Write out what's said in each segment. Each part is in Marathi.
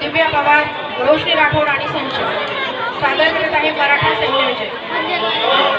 दिव्या पवार, रोशनी राठोड आणि संच सादर करत आहे मराठा सैन्य विजय.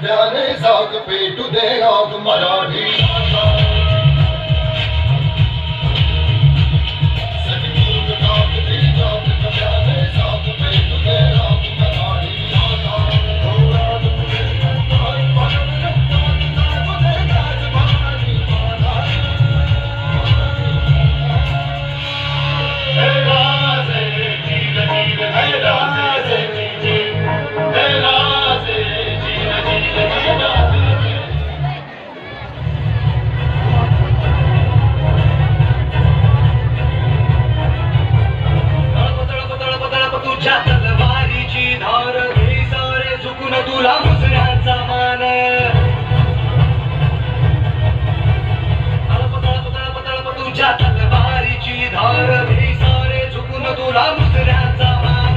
प्यारे साग पेटू दे राग मराठी तुला मुसऱ्याचा मान तुझ्या तलवारीची धार सारे झुकून तुला मुसऱ्याचा मान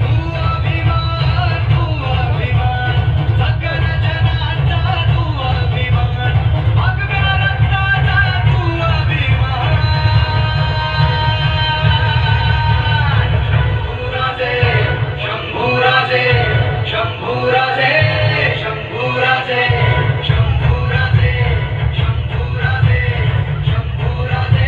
तू अभिमान सकल जनाचा तू अभिमान अगम्या रक्ताचा तू अभिमान शंभूराजे शंभूराजे शंभूराजे शंभूराजे शंभूराजे शंभूराजे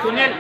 सुनील